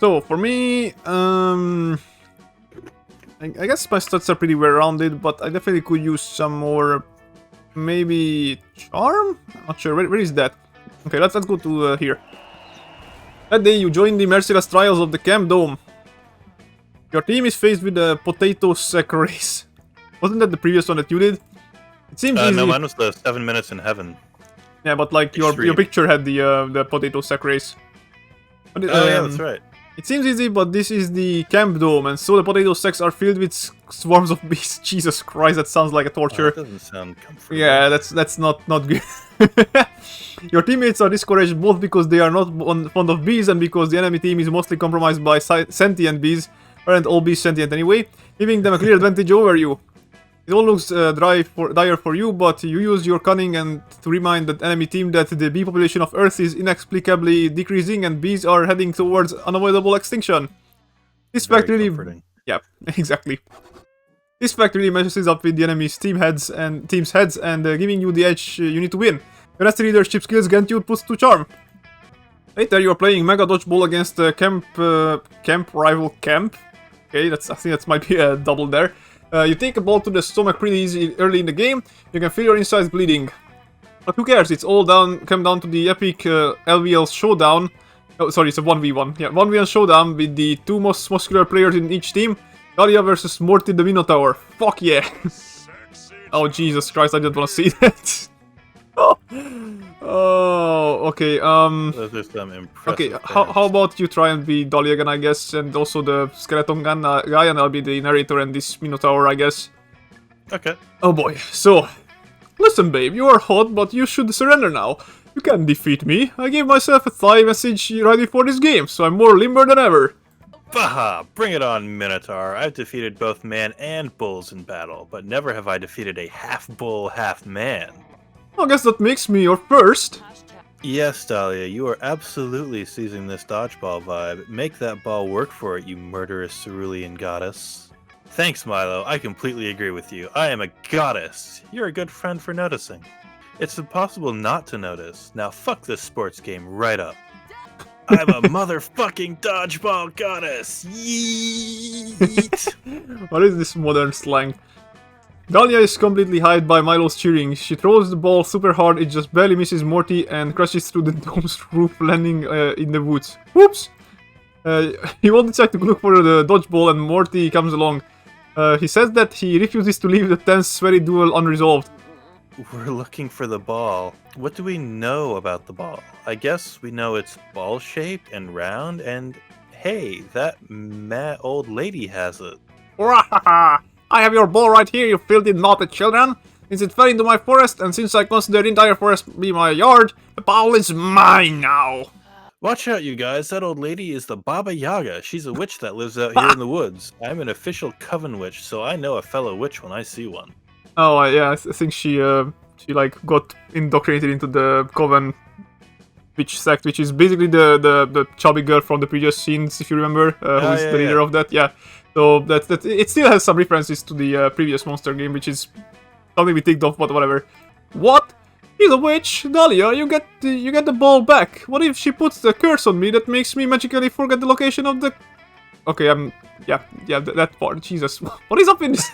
So for me, I guess my stats are pretty well-rounded, but I definitely could use some more, maybe charm? I'm not sure. Where is that? Okay, let's go to here. That day you joined the merciless trials of the Camp Dome. Your team is faced with a potato sack race. Wasn't that the previous one that you did? It seems easy. No, mine was the 7 minutes in heaven. Yeah, but like your picture had the potato sack race. But, yeah, that's right. It seems easy, but this is the Camp Dome, and so the potato sacks are filled with swarms of bees. Jesus Christ, that sounds like a torture. That doesn't sound comfortable. Yeah, that's not good. Your teammates are discouraged both because they are not fond of bees and because the enemy team is mostly compromised by sentient bees. Aren't all bees sentient anyway, giving them a clear advantage over you. It all looks dire for you, but you use your cunning and to remind the enemy team that the bee population of Earth is inexplicably decreasing and bees are heading towards unavoidable extinction. This fact really... comforting. Yeah, exactly. This fact really messes up with the enemy's team's heads and giving you the edge you need to win. The rest leadership skills grant you plus 2 charm. Later you are playing Mega Dodgeball against Camp Rival Camp. Okay, I think that might be a double there. You take a ball to the stomach pretty easy early in the game. You can feel your insides bleeding. But who cares? It's all come down to the epic LVL showdown. Oh, sorry, it's a 1v1. Yeah, 1v1 showdown with the 2 most muscular players in each team. Dahlia versus Morty the Minotaur. Fuck yeah. Oh, Jesus Christ, I didn't want to see that. Oh, okay, Those are some impressive okay, how about you try and be Dolly again, I guess, and also the skeleton gun guy, and I'll be the narrator and this Minotaur, I guess. Okay. Oh boy, so... Listen, babe, you are hot, but you should surrender now. You can't defeat me. I gave myself a thigh message right before this game, so I'm more limber than ever. Baha! Bring it on, Minotaur. I've defeated both man and bulls in battle, but never have I defeated a half-bull, half-man. I guess that makes me your first. Yes, Dahlia, you are absolutely seizing this dodgeball vibe. Make that ball work for it, you murderous cerulean goddess. Thanks, Milo. I completely agree with you. I am a goddess. You're a good friend for noticing. It's impossible not to notice. Now fuck this sports game right up. I'm a motherfucking dodgeball goddess. Yeet! What is this modern slang? Dahlia is completely hid by Milo's cheering. She throws the ball super hard, it just barely misses Morty and crashes through the dome's roof, landing in the woods. Whoops! He won't decide to look for the dodgeball and Morty comes along. He says that he refuses to leave the tense, sweaty duel unresolved. We're looking for the ball. What do we know about the ball? I guess we know it's ball-shaped and round, and hey, that mad old lady has it. I have your ball right here, you filthy naughty children. Since it fell into my forest, and since I consider the entire forest be my yard, the ball is mine now. Watch out, you guys. That old lady is the Baba Yaga. She's a witch that lives out here in the woods. I'm an official coven witch, so I know a fellow witch when I see one. Oh, yeah, I think she like got indoctrinated into the coven witch sect, which is basically the chubby girl from the previous scenes, if you remember, who's the leader of that. Yeah. So that it still has some references to the previous monster game, which is something we ticked off, but whatever. What? He's a witch, Dahlia. You get the ball back. What if she puts the curse on me that makes me magically forget the location of the? Okay, that part. Jesus, what is up in this?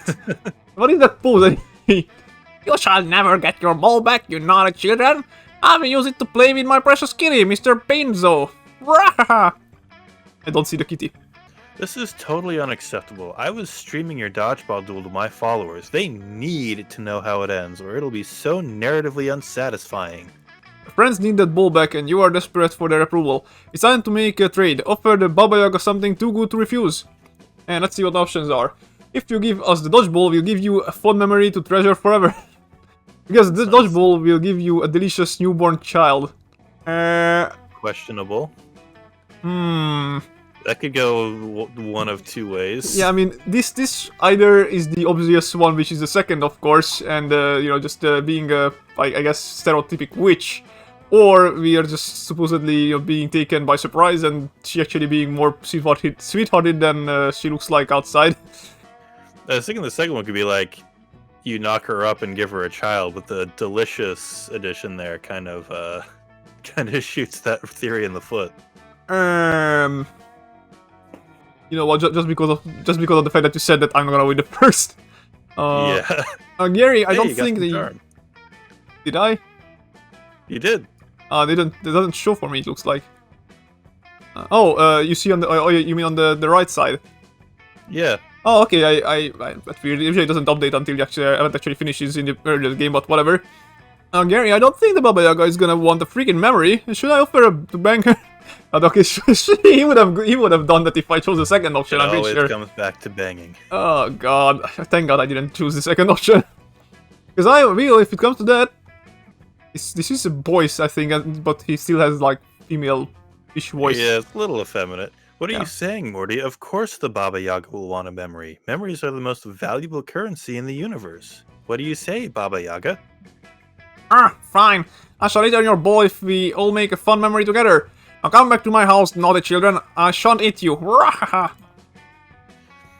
What is that pose? You shall never get your ball back, you naughty children. I will use it to play with my precious kitty, Mr. Painzo. I don't see the kitty. This is totally unacceptable. I was streaming your dodgeball duel to my followers. They need to know how it ends, or it'll be so narratively unsatisfying. Friends need that ball back, and you are desperate for their approval. It's time to make a trade. Offer the Baba Yaga something too good to refuse. And let's see what the options are. If you give us the dodgeball, we'll give you a fond memory to treasure forever. Because this dodgeball will give you a delicious newborn child. Questionable. That could go one of two ways. Yeah, I mean, this either is the obvious one, which is the second, of course, and just being a, I guess, stereotypic witch, or we are just supposedly being taken by surprise, and she actually being more sweethearted than she looks like outside. I was thinking the second one could be like, you knock her up and give her a child, but the delicious addition there kind of shoots that theory in the foot. You know what? Just because of the fact that you said that I'm not gonna win the first. Yeah. Gary, I Hey, don't you got think some they charm. did. I? You did. They doesn't show for me. It looks like. You see on the. You mean on the right side? Yeah. Oh, okay. That's weird. Usually it doesn't update until the event actually finishes in the earlier game, but whatever. Gary, I don't think the Baba Yaga is gonna want a freaking memory. Should I offer to bang her? Okay, he would have done that if I chose the second option. It I'm pretty always sure. comes back to banging. Oh god, thank god I didn't choose the second option. Because I will, if it comes to that, this is a voice, I think, but he still has like female-ish voice. Yeah, it's a little effeminate. What are Yeah. you saying, Morty? Of course the Baba Yaga will want a memory. Memories are the most valuable currency in the universe. What do you say, Baba Yaga? Fine. I shall eat on your ball if we all make a fun memory together. Now come back to my house, naughty children. I shan't eat you.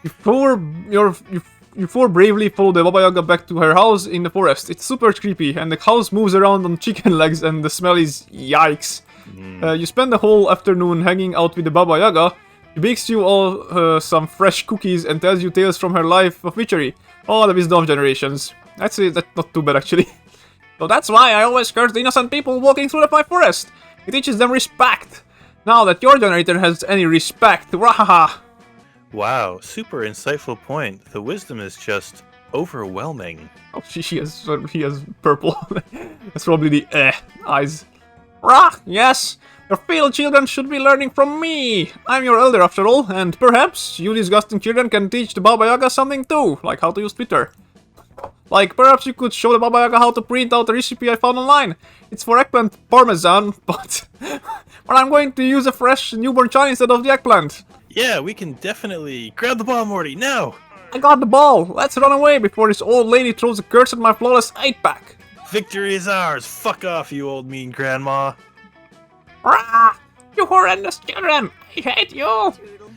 You four bravely follow the Baba Yaga back to her house in the forest. It's super creepy, and the house moves around on chicken legs, and the smell is yikes. You spend the whole afternoon hanging out with the Baba Yaga. She bakes you all some fresh cookies and tells you tales from her life of witchery. Oh, the wisdom of generations. That's not too bad actually. So that's why I always curse the innocent people walking through my forest. It teaches them respect. Now that your generator has any respect, wahaha. Wow, super insightful point. The wisdom is just overwhelming. Oh, he has purple. That's probably the eyes. Rah, yes. Your failed children should be learning from me. I'm your elder after all, and perhaps you disgusting children can teach the Baba Yaga something too, like how to use Twitter. Like, perhaps you could show the Baba Yaga how to print out a recipe I found online. It's for eggplant parmesan, but I'm going to use a fresh newborn child instead of the eggplant. Yeah, we can definitely grab the ball, Morty, now! I got the ball. Let's run away before this old lady throws a curse at my flawless 8-pack. Victory is ours! Fuck off, you old mean grandma! Rah! You horrendous children! I hate you!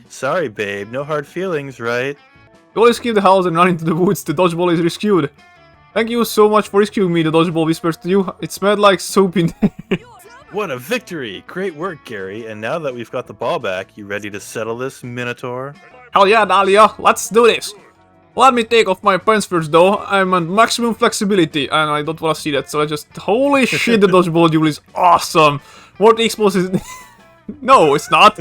Sorry, babe, no hard feelings, right? You always keep the house and run into the woods. The dodgeball is rescued. Thank you so much for rescuing me, the dodgeball whispers to you. It smelled like soap in there. What a victory! Great work, Gary. And now that we've got the ball back, you ready to settle this, Minotaur? Hell yeah, Dahlia, let's do this. Let me take off my pants first though. I'm at maximum flexibility and I don't want to see that, so I just... Holy shit, the dodgeball duel is awesome. What exposes... No, it's not.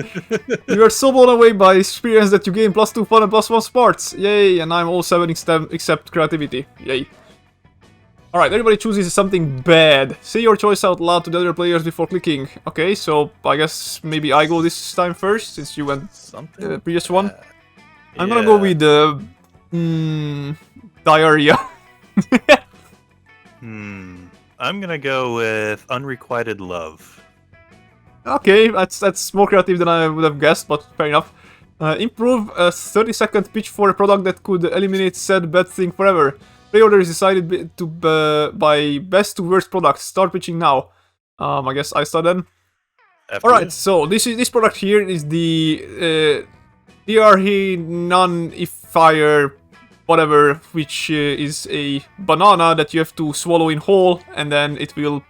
You are so blown away by experience that you gain +2 fun and +1 sports. Yay, and I'm all 7 except creativity. Yay. Alright, everybody chooses something bad. Say your choice out loud to the other players before clicking. Okay, so I guess maybe I go this time first, since you went Something. previous one. I'm gonna go with the... diarrhea. I'm gonna go with unrequited love. Okay, that's more creative than I would have guessed, but fair enough. Improve a 30-second pitch for a product that could eliminate said bad thing forever. Pre-order is decided by best to worst products. Start pitching now. I guess I start then. Alright, so this product here is the DRE non-fire whatever, which is a banana that you have to swallow in whole, and then it will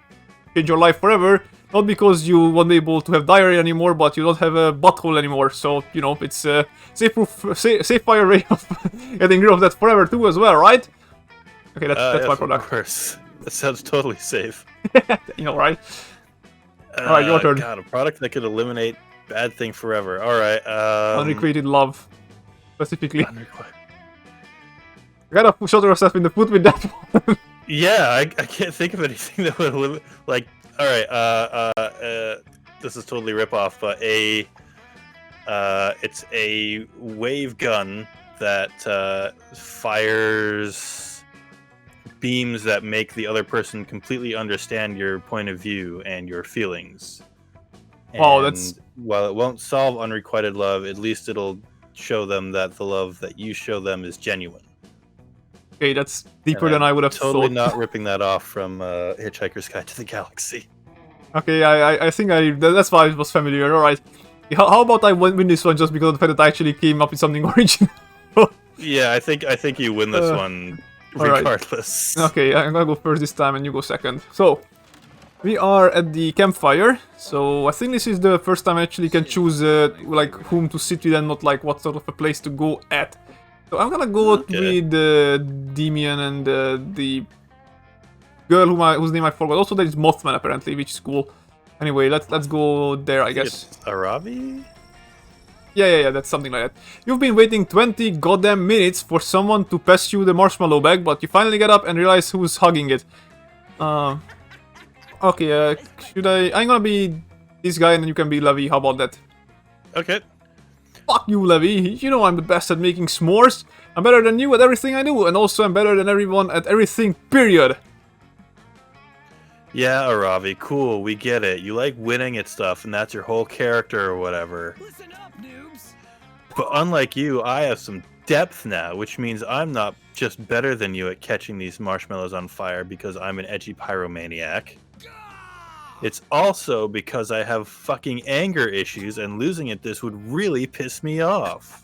change your life forever. Not because you won't be able to have diarrhea anymore, but you don't have a butthole anymore. So, you know, it's a safe fire way of getting rid of that forever too as well, right? Okay, that's yes, my product. Of course. That sounds totally safe. You know, right? Alright, your turn. God, a product that could eliminate bad thing forever. Alright, Unrequited love. Specifically. You gotta shot yourself in the foot with that one. Yeah, I can't think of anything that would eliminate... Like, alright, this is totally rip-off, but it's a wave gun that fires beams that make the other person completely understand your point of view and your feelings. Oh, And that's... while it won't solve unrequited love, at least it'll show them that the love that you show them is genuine. Okay, that's deeper And than I would have Totally thought. not ripping that off from Hitchhiker's Guide to the Galaxy. Okay, I think that's why it was familiar, alright. How about I win this one just because of the fact that I actually came up with something original? Yeah, I think you win this one alright. regardless. Okay, I'm gonna go first this time and you go second. So, We are at the campfire, so I think this is the first time I actually can choose like whom to sit with and not like what sort of a place to go at. So I'm gonna go with Demian and the girl whose name I forgot. Also, there is Mothman apparently, which is cool. Anyway, let's go there, I guess. It's Aravi? Yeah, that's something like that. You've been waiting 20 goddamn minutes for someone to pass you the marshmallow bag, but you finally get up and realize who's hugging it. Okay, should I... I'm gonna be this guy and then you can be Levi, how about that? Okay. Fuck you, Levi. You know I'm the best at making s'mores. I'm better than you at everything I do, and also I'm better than everyone at everything, period. Yeah, Aravi, cool, we get it. You like winning at stuff, and that's your whole character or whatever. Listen up, noobs. But unlike you, I have some depth now, which means I'm not just better than you at catching these marshmallows on fire because I'm an edgy pyromaniac. It's also because I have fucking anger issues, and losing at this would really piss me off.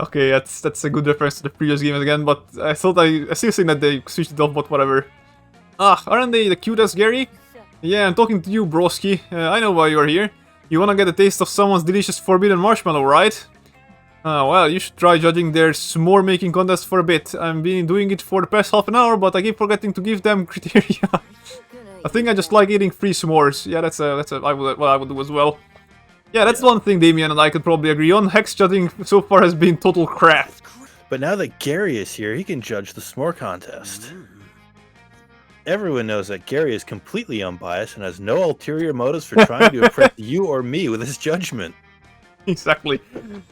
Okay, that's a good reference to the previous game again, but I thought I still think that they switched it off, but whatever. Ah, aren't they the cutest, Gary? Yeah, I'm talking to you, broski. I know why you're here. You wanna get a taste of someone's delicious forbidden marshmallow, right? Well, you should try judging their s'more making contest for a bit. I've been doing it for the past half an hour, but I keep forgetting to give them criteria. I think I just like eating free s'mores. Yeah, that's I would do as well. Yeah, that's one thing Damian and I could probably agree on. Hex judging so far has been total crap. But now that Gary is here, he can judge the s'more contest. Everyone knows that Gary is completely unbiased and has no ulterior motives for trying to impress you or me with his judgment. Exactly.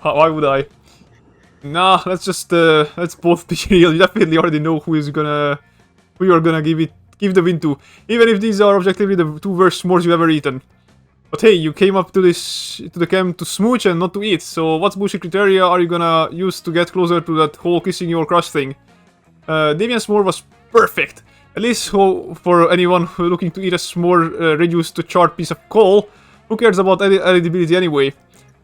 Why would I? Nah, let's both be real. You definitely already know who you're gonna give the win to, even if these are objectively the two worst s'mores you've ever eaten. But hey, you came up to the camp to smooch and not to eat, so what bullshit criteria are you gonna use to get closer to that whole kissing your crush thing? Damian's s'more was perfect. At least for anyone looking to eat a s'more reduced to charred piece of coal, who cares about edibility anyway?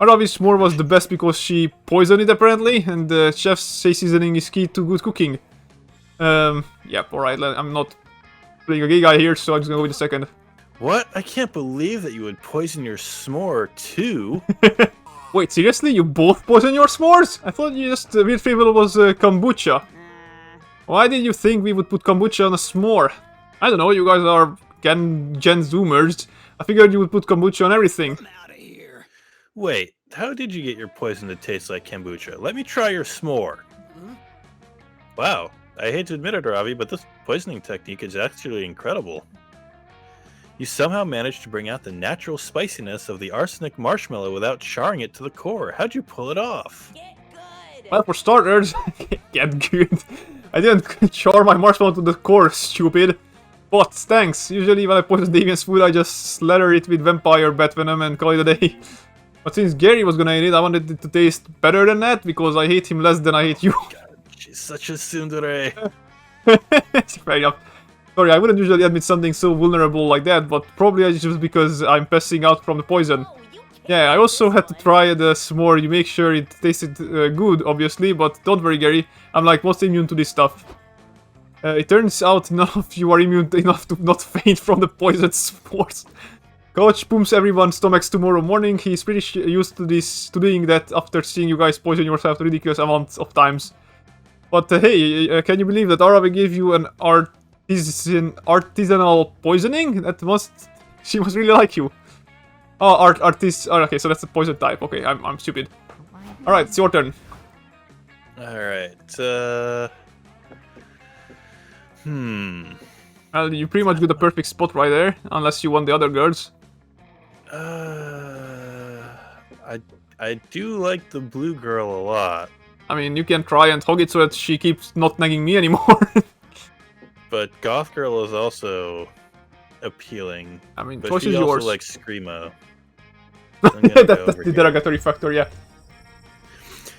Aravi's s'more was the best because she poisoned it apparently, and the chefs say seasoning is key to good cooking. Yeah, alright, I'm not playing a gay guy here, so I'm just gonna go with the second. What? I can't believe that you would poison your s'more too. Wait, seriously? You both poison your s'mores? I thought you just weird favorite was kombucha. Why did you think we would put kombucha on a s'more? I don't know, you guys are Gen Zoomers. I figured you would put kombucha on everything. I'm out of here. Wait, how did you get your poison to taste like kombucha? Let me try your s'more. Wow, I hate to admit it, Ravi, but this poisoning technique is actually incredible. You somehow managed to bring out the natural spiciness of the arsenic marshmallow without charring it to the core. How'd you pull it off? Get good. Well, for starters, get good. I didn't char my marshmallow to the core, stupid. But thanks. Usually when I poison Damian's food, I just slather it with vampire bat venom and call it a day. But since Gary was gonna eat it, I wanted it to taste better than that, because I hate him less than I hate you. God, she's such a tsundere. Fair enough. Sorry, I wouldn't usually admit something so vulnerable like that, but probably just because I'm passing out from the poison. Yeah, I also had to try the s'more. You make sure it tasted good, obviously, but don't worry, Gary. I'm like most immune to this stuff. It turns out none of you are immune enough to not faint from the poisoned s'mores. Coach pumps everyone's stomachs tomorrow morning. He's pretty used to doing that after seeing you guys poison yourself a ridiculous amount of times. But hey, can you believe that Aravi gave you an artisanal poisoning? She must really like you. Oh, okay, so that's the poison type. Okay, I'm stupid. Alright, it's your turn. Alright, Well, you pretty much got the perfect spot right there, unless you want the other girls. I do like the blue girl a lot. I mean, you can try and hug it so that she keeps not nagging me anymore. But Goth Girl is also appealing. I mean, but choice she is also yours. likes Screamo. That's the derogatory factor, yeah.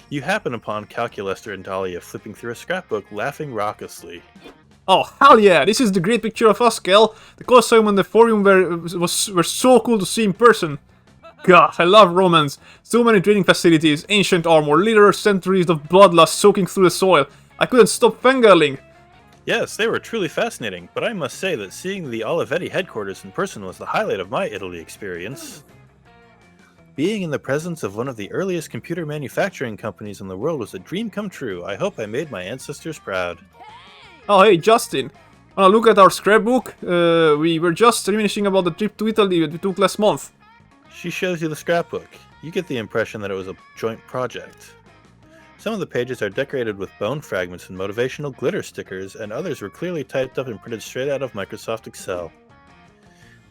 You happen upon Calculester and Dahlia flipping through a scrapbook, laughing raucously. Oh, hell yeah! This is the great picture of us, Kel. The Colosseum and the Forum were so cool to see in person. God, I love Romans. So many training facilities, ancient armor, literal centuries of bloodlust soaking through the soil. I couldn't stop fangirling. Yes, they were truly fascinating, but I must say that seeing the Olivetti headquarters in person was the highlight of my Italy experience. Being in the presence of one of the earliest computer manufacturing companies in the world was a dream come true. I hope I made my ancestors proud. Oh, hey, Justin. Look at our scrapbook. We were just reminiscing about the trip to Italy that we took last month. She shows you the scrapbook. You get the impression that it was a joint project. Some of the pages are decorated with bone fragments and motivational glitter stickers, and others were clearly typed up and printed straight out of Microsoft Excel.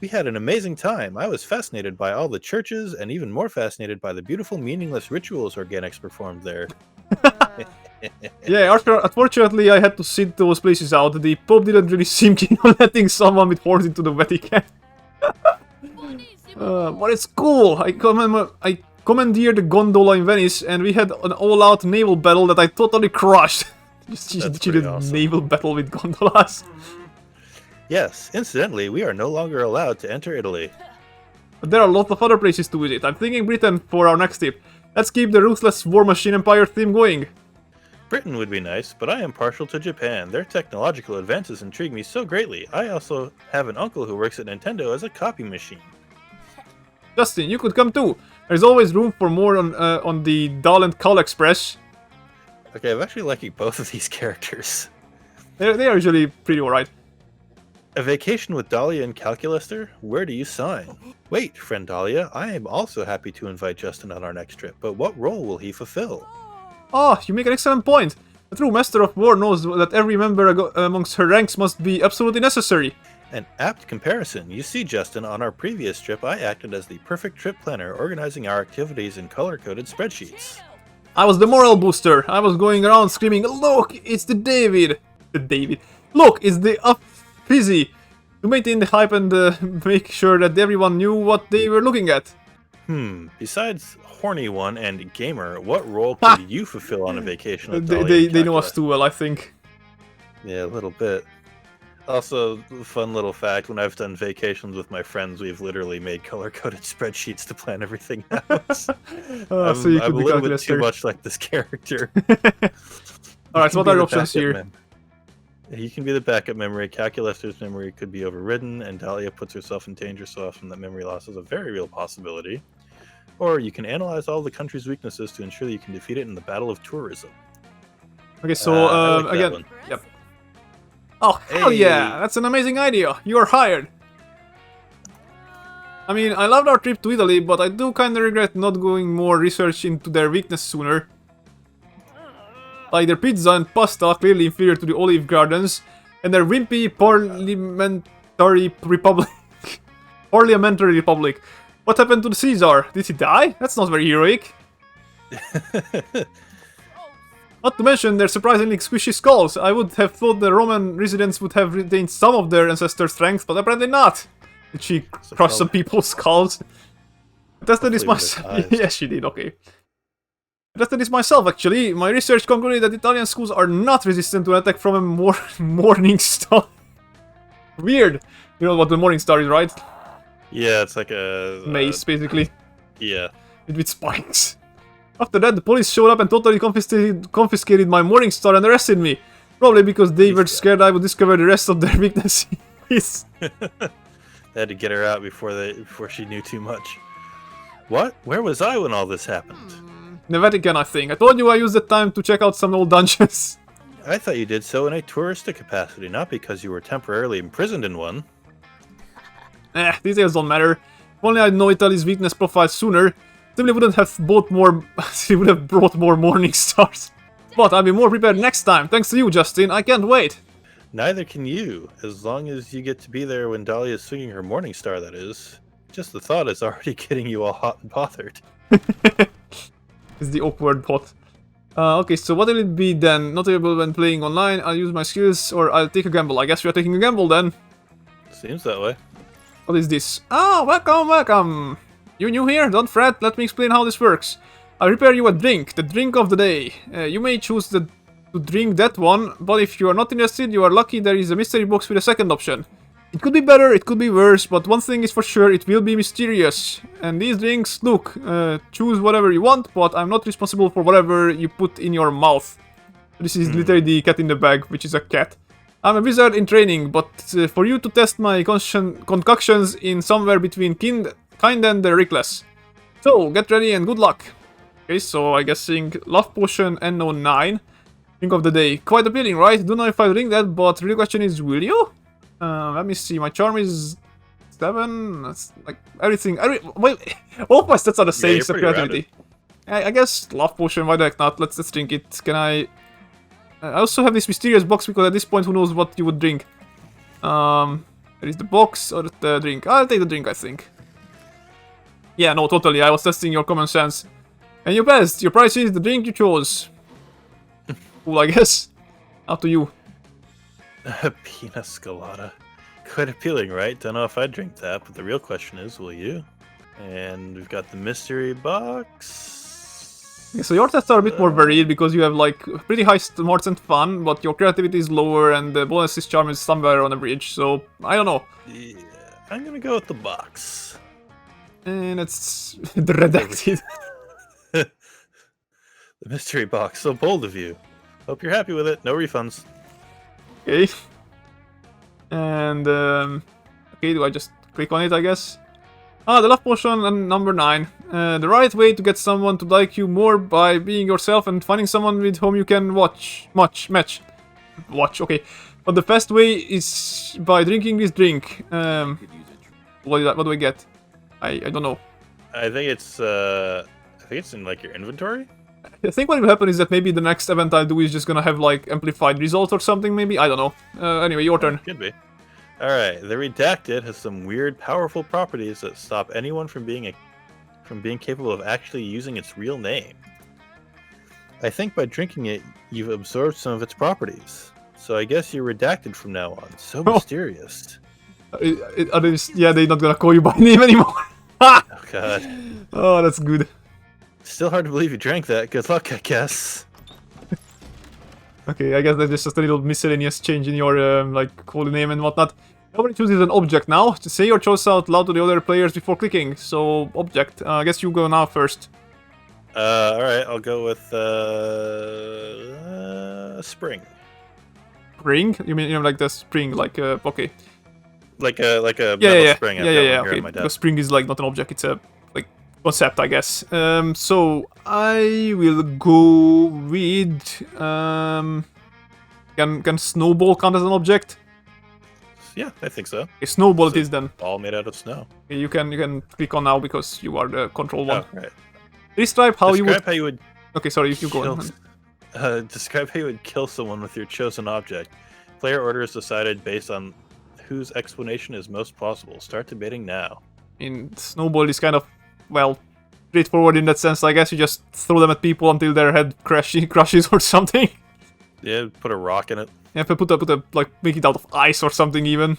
We had an amazing time. I was fascinated by all the churches, and even more fascinated by the beautiful, meaningless rituals Organics performed there. Yeah, unfortunately I had to sit those places out. The Pope didn't really seem keen on letting someone with horns into the Vatican. But it's cool. I commandeered the gondola in Venice, and we had an all-out naval battle that I totally crushed. She did a awesome. naval battle with gondolas. Yes, incidentally, we are no longer allowed to enter Italy. But there are a lot of other places to visit. I'm thinking Britain for our next trip. Let's keep the ruthless War Machine Empire theme going. Britain would be nice, but I am partial to Japan. Their technological advances intrigue me so greatly. I also have an uncle who works at Nintendo as a copy machine. Justin, you could come too. There's always room for more on the Dahl and Call Express. Okay, I'm actually liking both of these characters. They are usually pretty alright. A vacation with Dahlia and Calculaster? Where do you sign? Wait, friend Dahlia, I am also happy to invite Justin on our next trip, but what role will he fulfill? Oh, you make an excellent point. A true master of war knows that every member amongst her ranks must be absolutely necessary. An apt comparison. You see, Justin, on our previous trip, I acted as the perfect trip planner, organizing our activities in color-coded spreadsheets. I was the morale booster. I was going around screaming, "Look, it's the David! Look, it's the Fizzy!" To maintain the hype and make sure that everyone knew what they were looking at. Besides Horny One and Gamer, what role could you fulfill on a vacation with Dahlia and They know us Calculaster? too well, I think. Yeah, a little bit. Also, fun little fact, when I've done vacations with my friends, we've literally made color-coded spreadsheets to plan everything out. So you I'm could a be little bit too Calculaster. much like this character. Alright, so what You can be are the the options backup here? mem- You can be the backup memory. Calculaster's memory could be overridden, and Dahlia puts herself in danger so often that memory loss is a very real possibility. Or you can analyze all the country's weaknesses to ensure that you can defeat it in the Battle of Tourism. Okay, so I like that again, one. yep. Oh hell yeah, Hey. that's an amazing idea. You are hired. I mean, I loved our trip to Italy, but I do kinda regret not going more research into their weakness sooner. Like their pizza and pasta clearly inferior to the Olive Gardens, and their wimpy parliamentary republic. Parliamentary republic. What happened to the Caesar? Did he die? That's not very heroic. Not to mention their surprisingly squishy skulls. I would have thought the Roman residents would have retained some of their ancestor strength, but apparently not. Did she crush some people's skulls? I tested this Hopefully with myself. eyes. Yeah, she did, okay. I tested this myself, actually. My research concluded that Italian schools are not resistant to an attack from a morning star. Weird. You know what the morning star is, right? Yeah, it's like a... Mace, basically. Yeah. With spikes. After that, the police showed up and totally confiscated my morning star and arrested me. Probably because they were scared I would discover the rest of their weaknesses. They had to get her out before she knew too much. What? Where was I when all this happened? The Vatican, I think. I told you I used the time to check out some old dungeons. I thought you did so in a touristic capacity, not because you were temporarily imprisoned in one. Details don't matter. If only I'd know Italy's weakness profile sooner, simply wouldn't have bought more. He would have brought more morning stars. But I'll be more prepared next time. Thanks to you, Justin. I can't wait. Neither can you, as long as you get to be there when Dahlia is swinging her morning star, that is. Just the thought is already getting you all hot and bothered. It's the awkward bot. Okay, so what will it be then? Not able when playing online, I'll use my skills, or I'll take a gamble. I guess we are taking a gamble then. Seems that way. What is this? Ah, welcome, welcome! You new here? Don't fret, let me explain how this works. I'll prepare you a drink, the drink of the day. You may choose to drink that one, but if you are not interested, you are lucky there is a mystery box with a second option. It could be better, it could be worse, but one thing is for sure, it will be mysterious. And these drinks, look, choose whatever you want, but I'm not responsible for whatever you put in your mouth. This is literally the cat in the bag, which is a cat. I'm a wizard in training, but for you to test my concoctions in somewhere between kind and reckless. So, get ready and good luck. Okay, so I guessing Love Potion NO9. Drink of the day. Quite appealing, right? Don't know if I'll drink that, but the real question is, will you? Let me see, my charm is 7. That's like everything. Well, all of my stats are the same you're except pretty creativity. I guess Love Potion, why the heck not? Let's drink it. Can I also have this mysterious box because at this point who knows what you would drink. There is the box or the drink. I'll take the drink, I think. Yeah, no, totally. I was testing your common sense. And you passed. Your price is the drink you chose. Cool, I guess. Up to you. Pina Colada. Quite appealing, right? Don't know if I'd drink that, but the real question is, will you? And we've got the mystery box. Yeah, so your tests are a bit more varied because you have like pretty high smarts and fun, but your creativity is lower and the bonus is charm is somewhere on the bridge. So I don't know. Yeah, I'm gonna go with the box. And it's the redacted. The mystery box. So bold of you. Hope you're happy with it. No refunds. Okay. And okay, do I just click on it? I guess. Ah, the Love Potion and number 9. The right way to get someone to like you more by being yourself and finding someone with whom you can match. Okay. But the best way is by drinking this drink. What do I get? I don't know. I think it's in like your inventory. I think what will happen is that maybe the next event I'll do is just gonna have like amplified results or something. Maybe I don't know. Anyway, your turn. Could be. All right. The Redacted has some weird, powerful properties that stop anyone from being capable of actually using its real name. I think by drinking it, you've absorbed some of its properties. So I guess you're redacted from now on. So mysterious. Are they they're not gonna call you by name anymore. Oh god. Oh, that's good. Still hard to believe you drank that. Good luck, I guess. Okay, I guess there's just a little miscellaneous change in your like holy name and whatnot. Nobody chooses an object now. Just say your choice out loud to the other players before clicking. So, object. I guess you go now first. Alright, I'll go with spring. Spring? You mean like the spring, like okay. Like a Yeah. spring. I've got one Yeah. here on Okay, my desk. because spring is like not an object, it's a like concept, I guess. So I will go with can snowball count as an object? Yeah, I think so. A snowball So- it is then. All made out of snow. Okay, you can click on now because you are the control one. Oh, right. Describe how you would. Describe how you would Okay, sorry, you go on. describe how you would kill someone with your chosen object. Player order is decided based on whose explanation is most plausible. Start debating now. In snowball is kind of well straightforward in that sense. I guess you just throw them at people until their head crashes or something. Yeah, put a rock in it. Yeah, put a like make it out of ice or something even.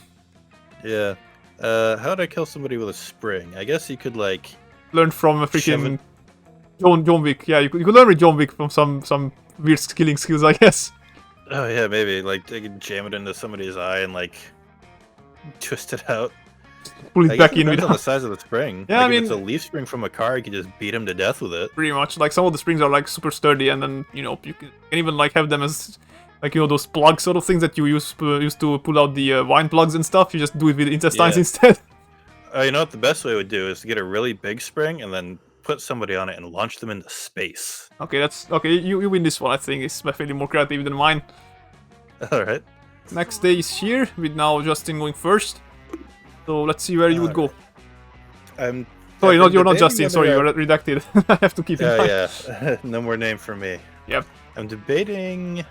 Yeah. How would I kill somebody with a spring? I guess you could like. Learn from a Shove freaking John Wick. Yeah, you could learn with John Wick from some weird killing skills, I guess. Oh yeah, maybe like they could jam it into somebody's eye and like twist it out. Pull I it guess back it in depends with on the size of the spring. Yeah, like I if it's a mean- leaf spring from a car, you could just beat him to death with it. pretty much. Like some of the springs are like super sturdy, and then you can even like have them as like those plug sort of things that you used to pull out the wine plugs and stuff. You just do it with intestines Yeah. instead. You know what the best way would do is to get a really big spring and then put somebody on it and launch them into space. Okay, that's okay. You win this one. I think it's definitely more creative than mine. All right. Next day is here with now Justin going first. So let's see where you would go. I'm. Sorry, I've been you're not debating Justin. Sorry, whether you're redacted. I have to keep it. Oh yeah, no more name for me. Yep. I'm debating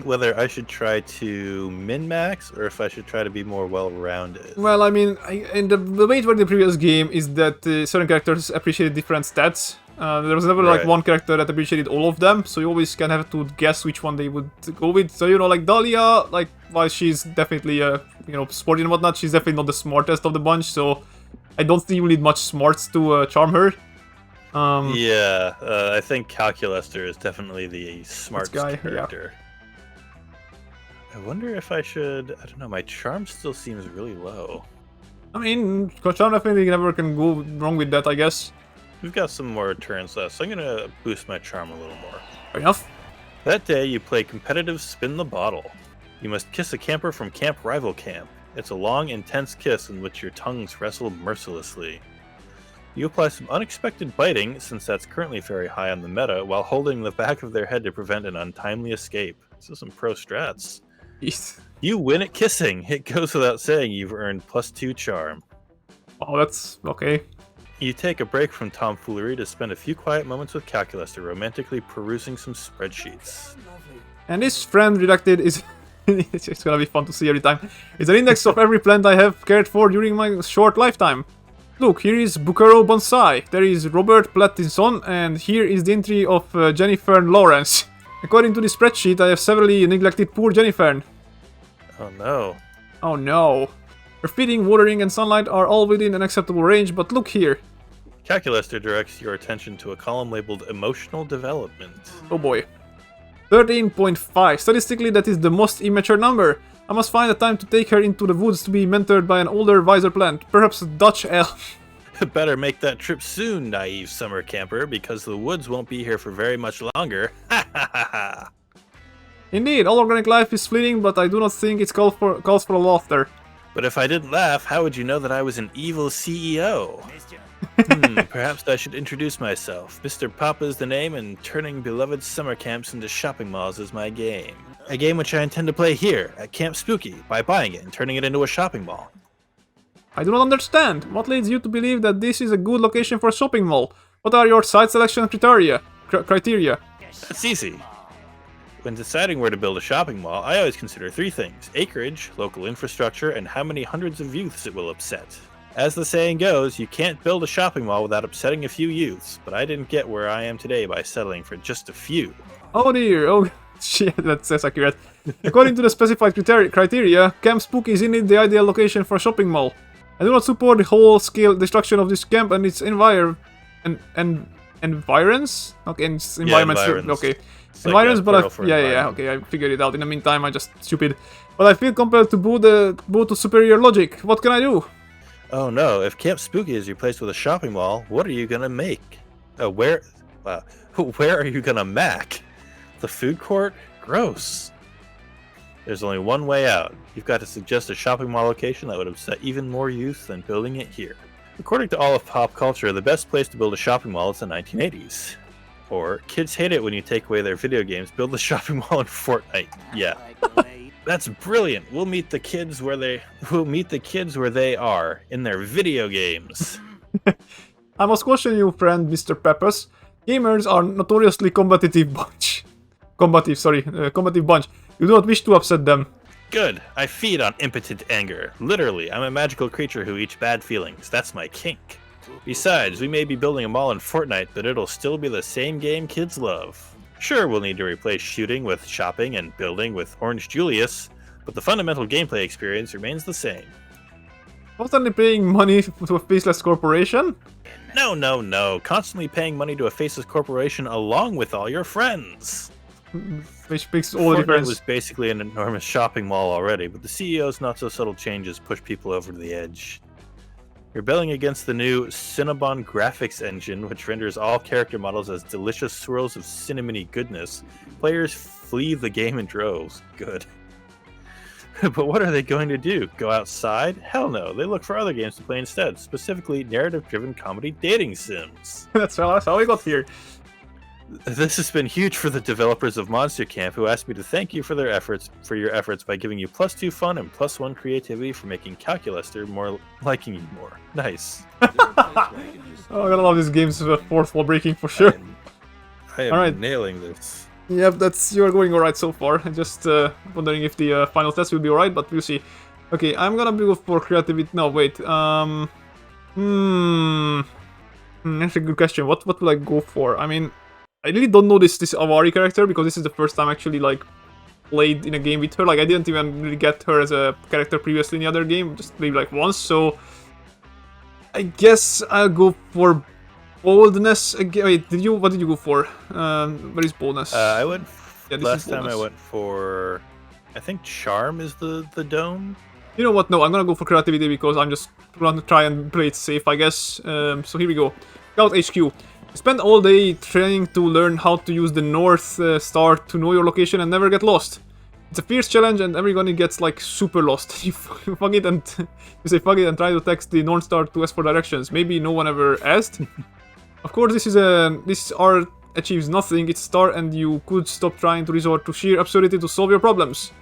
whether I should try to min-max or if I should try to be more well-rounded. Well, I mean, in the way it worked in the previous game is that certain characters appreciated different stats. There was never like Right. one character that appreciated all of them, so you always can have to guess which one they would go with. So like Dahlia, like while she's definitely sporty and whatnot, she's definitely not the smartest of the bunch. So I don't think you need much smarts to charm her. Yeah, I think Calculester is definitely the smartest guy, yeah. character. I wonder if I should. I don't know. My charm still seems really low. I mean, charm definitely never can go wrong with that, I guess. We've got some more turns left, so I'm gonna boost my charm a little more. Fair enough. That day, you play competitive spin the bottle. You must kiss a camper from Camp Rival Camp. It's a long, intense kiss in which your tongues wrestle mercilessly. You apply some unexpected biting, since that's currently very high on the meta, while holding the back of their head to prevent an untimely escape. This is some pro strats. Jeez. You win at kissing. It goes without saying you've earned +2 charm. Oh, that's okay. You take a break from tomfoolery to spend a few quiet moments with Calculaster, romantically perusing some spreadsheets. And this friend redacted is... it's gonna be fun to see every time. It's an index of every plant I have cared for during my short lifetime. Look, here is Bucaro Bonsai, there is Robert Pattinson, and here is the entry of Jennifer Lawrence. According to the spreadsheet, I have severely neglected poor Jennifer. Oh no. Oh no. Her feeding, watering, and sunlight are all within an acceptable range, but look here. Calculaster directs your attention to a column labeled Emotional Development. Oh boy. 13.5. Statistically, that is the most immature number. I must find a time to take her into the woods to be mentored by an older, wiser plant. Perhaps a Dutch elf. Better make that trip soon, naive summer camper, because the woods won't be here for very much longer. Ha ha ha ha! Indeed, all organic life is fleeting, but I do not think it calls for laughter. But if I didn't laugh, how would you know that I was an evil CEO? Perhaps I should introduce myself. Mr. Papa is the name, and turning beloved summer camps into shopping malls is my game. A game which I intend to play here, at Camp Spooky, by buying it and turning it into a shopping mall. I do not understand. What leads you to believe that this is a good location for a shopping mall? What are your site selection criteria? That's easy. When deciding where to build a shopping mall, I always consider 3 things: acreage, local infrastructure, and how many hundreds of youths it will upset. As the saying goes, you can't build a shopping mall without upsetting a few youths, but I didn't get where I am today by settling for just a few. Oh dear, oh shit, that's accurate. According to the specified criteria, Camp Spooky is indeed the ideal location for a shopping mall. I do not support the whole-scale destruction of this camp and its environs. Okay, and its environments. environs. Okay, It's environs, like a but plural for yeah, environment. okay, I figured it out. In the meantime, I'm just stupid. But I feel compelled to bow to superior logic. What can I do? Oh no, if Camp Spooky is replaced with a shopping mall, what are you gonna make? Where are you gonna mac? The food court? Gross. There's only one way out. You've got to suggest a shopping mall location that would upset even more youth than building it here. According to all of pop culture, the best place to build a shopping mall is the 1980s. Or, kids hate it when you take away their video games, build the shopping mall in Fortnite. Yeah. That's brilliant. We'll meet the kids where they are, in their video games. I must caution you, friend Mr. Peppers. Gamers are notoriously combative bunch. Combative bunch. You do not wish to upset them. Good. I feed on impotent anger. Literally, I'm a magical creature who eats bad feelings. That's my kink. Besides, we may be building a mall in Fortnite, but it'll still be the same game kids love. Sure, we'll need to replace shooting with shopping and building with Orange Julius, but the fundamental gameplay experience remains the same. Constantly paying money to a faceless corporation? No. Constantly paying money to a faceless corporation along with all your friends. Which makes all the Fortnite difference. was basically an enormous shopping mall already, but the CEO's not-so-subtle changes push people over the edge. Rebelling against the new Cinnabon graphics engine, which renders all character models as delicious swirls of cinnamony goodness, players flee the game in droves. Good. But what are they going to do? Go outside? Hell no, they look for other games to play instead, specifically narrative-driven comedy dating sims. That's how we got here. This has been huge for the developers of Monster Camp, who asked me to thank you for your efforts by giving you +2 fun and +1 creativity for making Calculaster more liking you more. Nice. Oh, I gotta love these games with fourth wall breaking for sure. I am Alright. nailing this. Yep, you're going alright so far. I'm just wondering if the final test will be alright, but we'll see. Okay, I'm gonna go for creativity. No, wait. That's a good question. What will I go for? I mean, I really don't know this Avari character because this is the first time I actually like played in a game with her. Like I didn't even really get her as a character previously in the other game, just played like once. So I guess I'll go for boldness again. Wait, what did you go for? Where is boldness? I went Yeah, this last is time. I boldness. went for, I think charm is the dome. You know what? No, I'm gonna go for creativity because I'm just gonna try and play it safe, I guess. So here we go. Scout HQ. Spend all day training to learn how to use the North Star to know your location and never get lost. It's a fierce challenge and everybody gets like super lost. You fuck it and you say fuck it and try to text the North Star to ask for directions. Maybe no one ever asked. Of course, this art achieves nothing. It's star and you could stop trying to resort to sheer absurdity to solve your problems.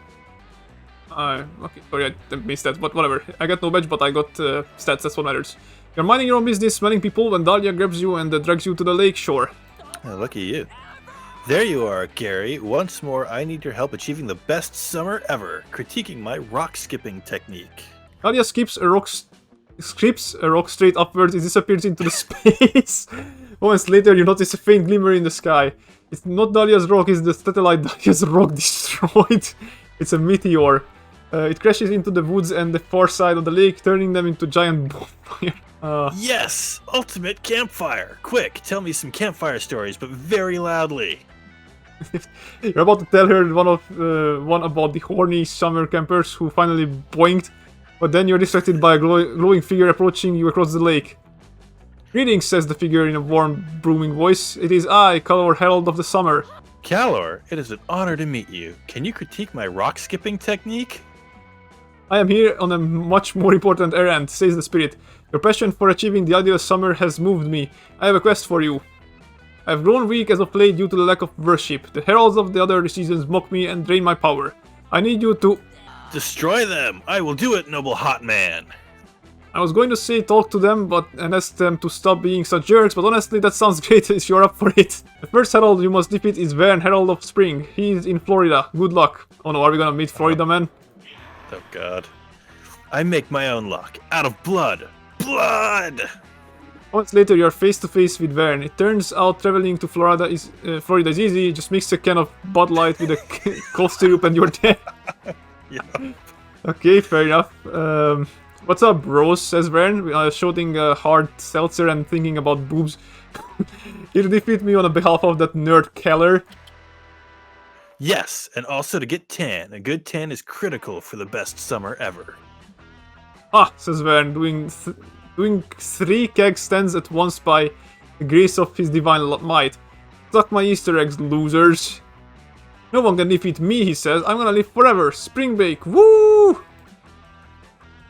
Okay, sorry, I missed that, but whatever. I got no badge, but I got stats, that's what matters. You're minding your own business, smelling people, when Dahlia grabs you and drags you to the lake shore. Oh, look at you. There you are, Gary. Once more, I need your help achieving the best summer ever, critiquing my rock skipping technique. Dahlia skips a rock straight upwards, it disappears into the space. Moments later, you notice a faint glimmer in the sky. It's not Dahlia's rock, it's the satellite Dahlia's rock destroyed. It's a meteor. It crashes into the woods and the far side of the lake, turning them into giant bonfire. Yes! Ultimate campfire! Quick, tell me some campfire stories, but very loudly. You're about to tell her one about the horny summer campers who finally boinked, but then you're distracted by a glowing figure approaching you across the lake. Greetings, says the figure in a warm, booming voice. It is I, Calor, Herald of the Summer. Calor, it is an honor to meet you. Can you critique my rock skipping technique? I am here on a much more important errand, says the spirit. Your passion for achieving the ideal summer has moved me. I have a quest for you. I have grown weak as of late due to the lack of worship. The heralds of the other seasons mock me and drain my power. I need you to... Destroy them! I will do it, noble hot man! I was going to say talk to them and ask them to stop being such jerks, but honestly that sounds great if you're up for it. The first herald you must defeat is Vern, Herald of Spring. He is in Florida. Good luck. Oh no, are we gonna meet Florida Man? Oh god. I make my own luck. Out of blood! Blood! Months later, you're face to face with Vern. It turns out traveling to Florida is easy. Just mix a can of Bud Light with a cough syrup and you're dead. Yeah. Okay, fair enough. What's up, bros? Says Vern, shouting a hard seltzer and thinking about boobs. You defeat me on behalf of that nerd Keller. Yes, and also to get tan. A good tan is critical for the best summer ever. Ah, says Vern, doing 3 keg stands at once by the grace of his divine might. Suck my Easter eggs, losers. No one can defeat me, he says. I'm gonna live forever. Spring break, woo!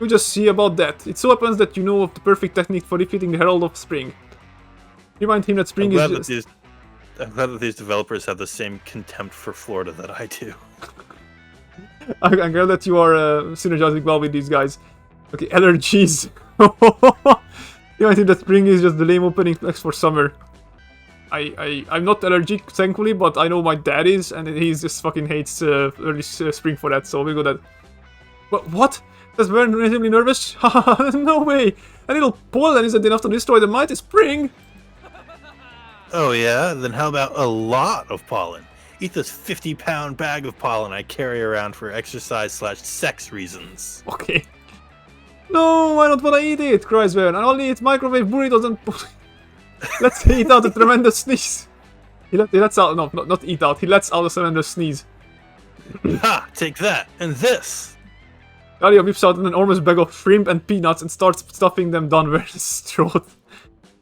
You just see about that. It so happens that you know of the perfect technique for defeating the Herald of Spring. Remind him that spring I'm is just... I'm glad that these developers have the same contempt for Florida that I do. I'm glad that you are synergizing well with these guys. Okay, allergies. Remind him that spring is just the lame opening flex for summer. I'm not allergic, thankfully, but I know my dad is, and he just fucking hates early spring for that, so we'll go that. But what? That's very reasonably nervous? No way! A little pollen isn't enough to destroy the mighty spring! Oh yeah? Then how about a lot of pollen? Eat this 50-pound bag of pollen I carry around for exercise/sex reasons. Okay. No, I don't wanna eat it, cries Vern. I only eat microwave burritos and... Let's eat out a tremendous sneeze. He lets out... No, not eat out. He lets out a tremendous sneeze. Ha! Take that! And this! Dahlia whips out an enormous bag of shrimp and peanuts and starts stuffing them down Vern's throat.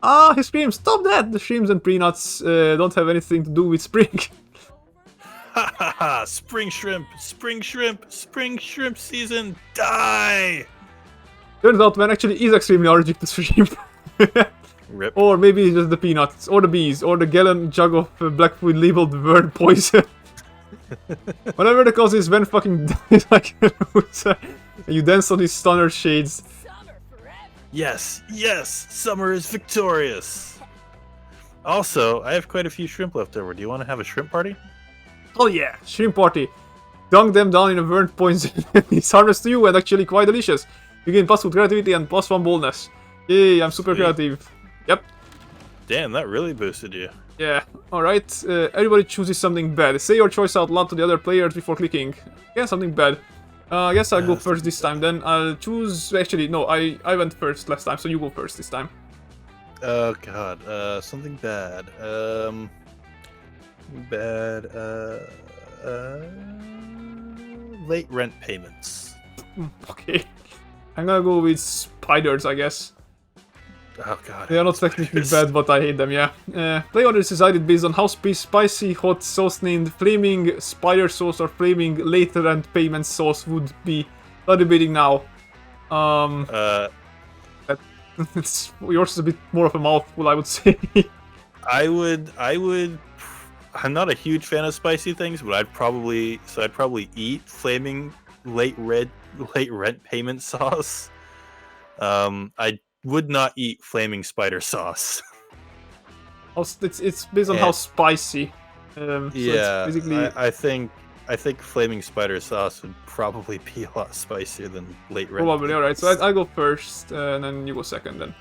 Ah, he screams, stop that! The shrimps and peanuts don't have anything to do with spring. Ha ha ha! Spring shrimp! Spring shrimp! Spring shrimp season! Die! Turns out Vern actually is extremely allergic to shrimp. Rip. Or maybe it's just the peanuts, or the bees, or the gallon jug of black food labeled Vern poison. Whatever the cause is, Vern fucking dies like a loser. And you dance on his stunner shades. Summer forever. Yes! Yes! Summer is victorious! Also, I have quite a few shrimp left over. Do you want to have a shrimp party? Oh yeah, shrimp party. Dunk them down in a Vern poison. It's harmless to you and actually quite delicious. You gain +2 creativity and +1 boldness. Yay, I'm super Sweet. creative. Yep. Damn, that really boosted you. Yeah, alright. Everybody chooses something bad. Say your choice out loud to the other players before clicking. Yeah, something bad. I guess I'll go first this time then. I'll choose... Actually, no, I went first last time, so you go first this time. Oh god, something bad. Late rent payments. Okay. I'm gonna go with spiders, I guess. Oh god. They are not technically bad, but I hate them, yeah. Play order is decided based on how spicy hot sauce named Flaming Spider Sauce or Flaming Later and Payment Sauce would be. Not debating now. Yours is a bit more of a mouthful, I would say. I would. I'm not a huge fan of spicy things, but I'd probably eat Flaming Late Rent Payment Sauce. I would not eat Flaming Spider Sauce. It's based on how spicy. So Yeah, it's basically... I think Flaming Spider Sauce would probably be a lot spicier than Late Rent. Probably, alright. So I go first, and then you go second then.